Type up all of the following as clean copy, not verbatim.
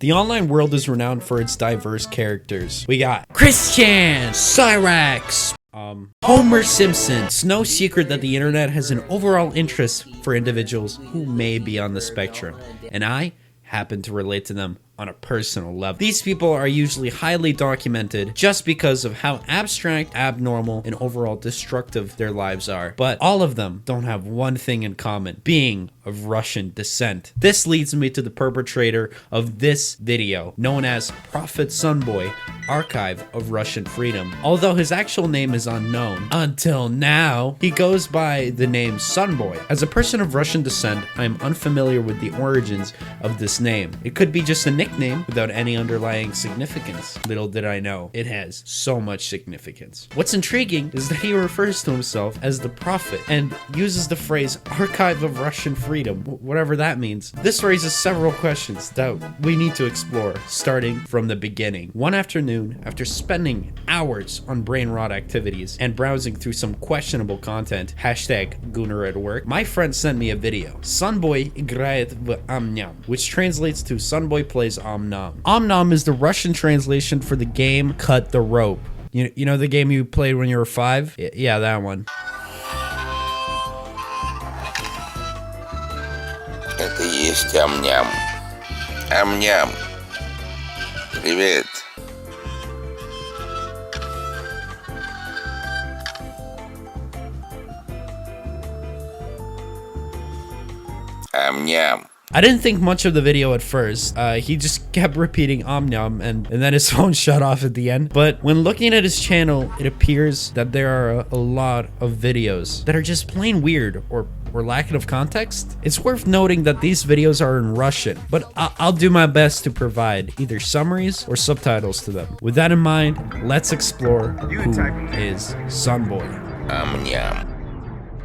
The online world is renowned for its diverse characters. We got Christian, Cyrax, Homer Simpson. It's no secret that the internet has an overall interest for individuals who may be on the spectrum, and I happen to relate to them on a personal level. These people are usually highly documented just because of how abstract, abnormal, and overall destructive their lives are. But all of them don't have one thing in common: being of Russian descent. This leads me to the perpetrator of this video, known as Prophet Sunboy, Archive of Russian Freedom. Although his actual name is unknown until now, he goes by the name Sunboy. As a person of Russian descent, I am unfamiliar with the origins of this name. It could be just a nickname without any underlying significance. Little did I know, it has so much significance. What's intriguing is that he refers to himself as the Prophet and uses the phrase Archive of Russian Freedom, whatever that means. This raises several questions that we need to explore, starting from the beginning. One afternoon, after spending hours on brain rot activities and browsing through some questionable content, #Gunnar at work, my friend sent me a video. Sunboy играет в Ам-Ням, which translates to Sunboy plays Om-Nom. Om-Nom is the Russian translation for the game Cut the Rope. You know the game you played when you were 5? Yeah, that one. Это и есть Ам-Ням. Ам-Ням. Привет. Ам-Ням. I didn't think much of the video at first. He just kept repeating Om-Nyam and then his phone shut off at the end. But when looking at his channel, it appears that there are a lot of videos that are just plain weird or lacking of context. It's worth noting that these videos are in Russian, but I'll do my best to provide either summaries or subtitles to them. With that in mind, let's explore who is Sunboy. Ам-Ням.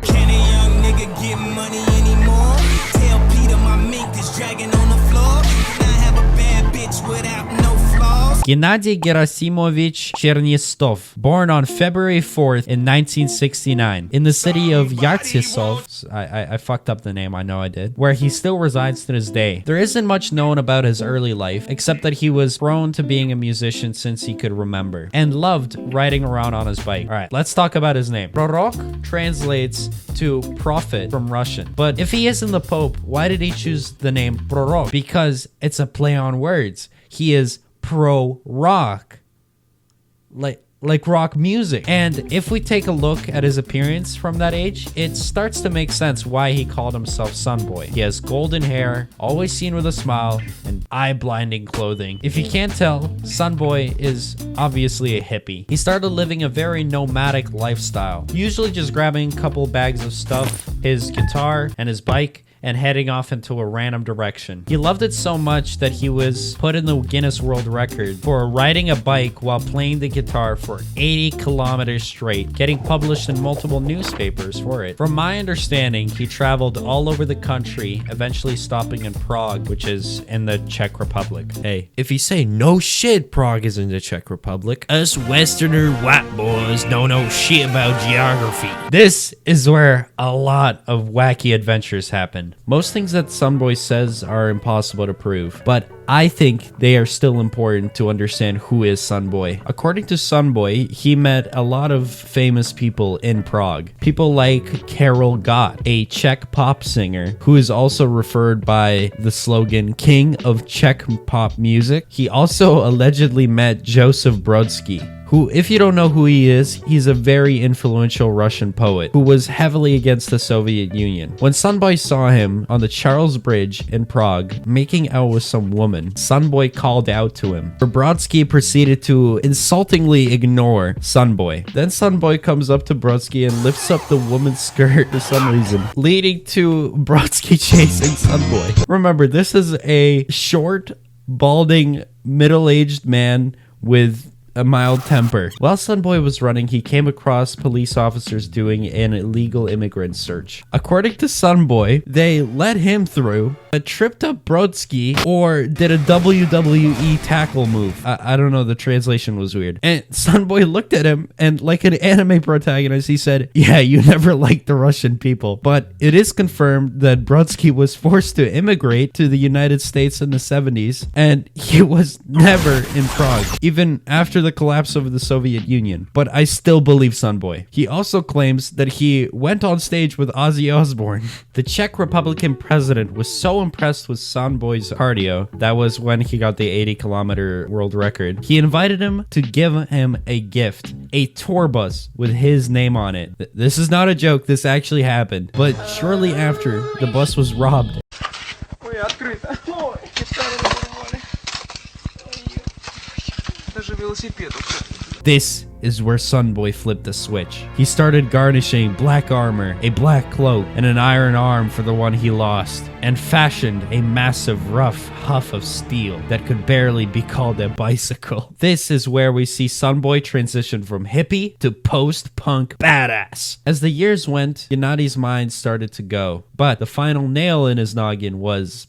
Can a young nigga get money anymore? Tell Peter my mink is dragging on the floor. Can I have a bad bitch without no flaws? Gennady Gerasimovich Chernistov, born on February 4th in 1969 in the city of Yatsisov. I fucked up the name, I know I did, where he still resides to this day. There isn't much known about his early life, except that he was prone to being a musician since he could remember, and loved riding around on his bike. Alright, let's talk about his name. Prorok translates to prophet from Russian. But if he isn't the Pope, why did he choose the name Prorok? Because it's a play on words. He is pro-rock. Like rock music. And if we take a look at his appearance from that age, it starts to make sense why he called himself Sunboy. He has golden hair, always seen with a smile, and eye-blinding clothing. If you can't tell, Sunboy is obviously a hippie. He started living a very nomadic lifestyle, usually just grabbing a couple bags of stuff, his guitar, and his bike, and heading off into a random direction. He loved it so much that he was put in the Guinness World Record for riding a bike while playing the guitar for 80 kilometers straight, getting published in multiple newspapers for it. From my understanding, he traveled all over the country, eventually stopping in Prague, which is in the Czech Republic. Hey, if you say no shit, Prague is in the Czech Republic, us Westerner white boys don't know shit about geography. This is where a lot of wacky adventures happen. Most things that Sunboy says are impossible to prove, but I think they are still important to understand who is Sunboy. According to Sunboy, he met a lot of famous people in Prague. People like Karel Gott, a Czech pop singer who is also referred by the slogan King of Czech Pop Music. He also allegedly met Joseph Brodsky, who, if you don't know who he is, he's a very influential Russian poet who was heavily against the Soviet Union. When Sunboy saw him on the Charles Bridge in Prague making out with some woman, Sunboy called out to him. Brodsky proceeded to insultingly ignore Sunboy. Then Sunboy comes up to Brodsky and lifts up the woman's skirt for some reason, leading to Brodsky chasing Sunboy. Remember, this is a short, balding, middle-aged man with a mild temper. While Sunboy was running, he came across police officers doing an illegal immigrant search. According to Sunboy, they let him through, but tripped up Brodsky or did a WWE tackle move. I don't know, the translation was weird. And Sunboy looked at him and like an anime protagonist, he said, yeah, you never liked the Russian people. But it is confirmed that Brodsky was forced to immigrate to the United States in the 70s, and he was never in Prague, even after the collapse of the Soviet Union. But I still believe Sunboy. He also claims that he went on stage with Ozzy Osbourne. The Czech Republican president was so impressed with Sunboy's cardio, that was when he got the 80-kilometer world record. He invited him to give him a gift, a tour bus with his name on it. This is not a joke, this actually happened. But shortly after, the bus was robbed. Ой, открыто. Ой, старый нормальный. Даже велосипед. This is where Sunboy flipped the switch. He started garnishing black armor, a black cloak, and an iron arm for the one he lost, and fashioned a massive rough huff of steel that could barely be called a bicycle. This is where we see Sunboy transition from hippie to post-punk badass. As the years went, Gennadi's mind started to go, but the final nail in his noggin was...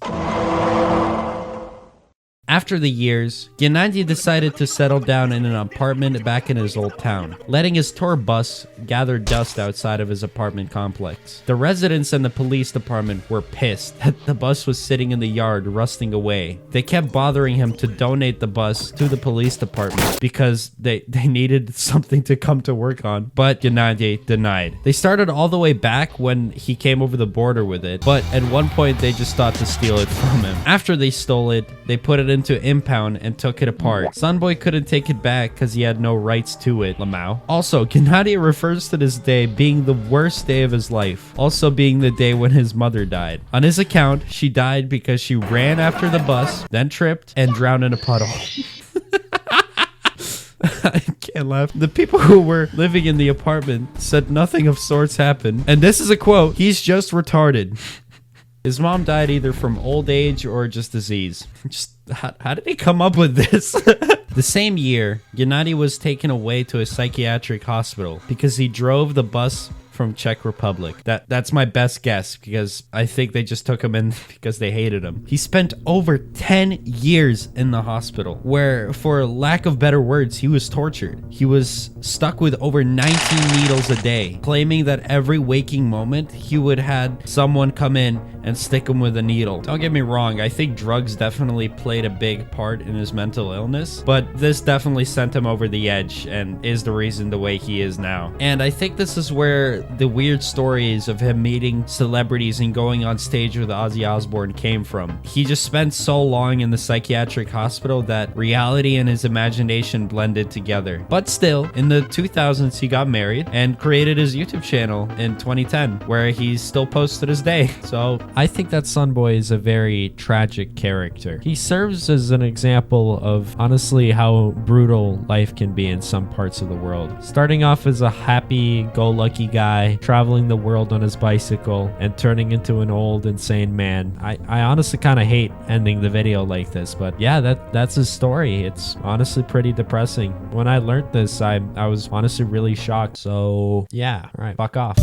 After the years, Gennady decided to settle down in an apartment back in his old town, letting his tour bus gather dust outside of his apartment complex. The residents and the police department were pissed that the bus was sitting in the yard rusting away. They kept bothering him to donate the bus to the police department because they needed something to come to work on, but Gennady denied. They started all the way back when he came over the border with it, but at one point they just thought to steal it from him. After they stole it, they put it into impound and took it apart. Sunboy couldn't take it back because he had no rights to it, Lamau. Also, Gennady refers to this day being the worst day of his life, also being the day when his mother died. On his account, she died because she ran after the bus, then tripped, and drowned in a puddle. I can't laugh. The people who were living in the apartment said nothing of sorts happened. And this is a quote, "He's just retarded." His mom died either from old age or just disease. How did he come up with this? The same year, Gennady was taken away to a psychiatric hospital because he drove the bus from Czech Republic. That's my best guess because I think they just took him in because they hated him. He spent over 10 years in the hospital where, for lack of better words, he was tortured. He was stuck with over 19 needles a day, claiming that every waking moment he would had someone come in and stick him with a needle. Don't get me wrong, I think drugs definitely played a big part in his mental illness, but this definitely sent him over the edge and is the reason the way he is now. And I think this is where the weird stories of him meeting celebrities and going on stage with Ozzy Osbourne came from. He just spent so long in the psychiatric hospital that reality and his imagination blended together. But still, in the 2000s, he got married and created his YouTube channel in 2010, where he still posts to this day. So I think that Sunboy is a very tragic character. He serves as an example of honestly how brutal life can be in some parts of the world. Starting off as a happy-go-lucky guy, traveling the world on his bicycle, and turning into an old, insane man. I honestly kind of hate ending the video like this, but yeah, that's his story. It's honestly pretty depressing. When I learned this, I was honestly really shocked. So yeah, all right, fuck off.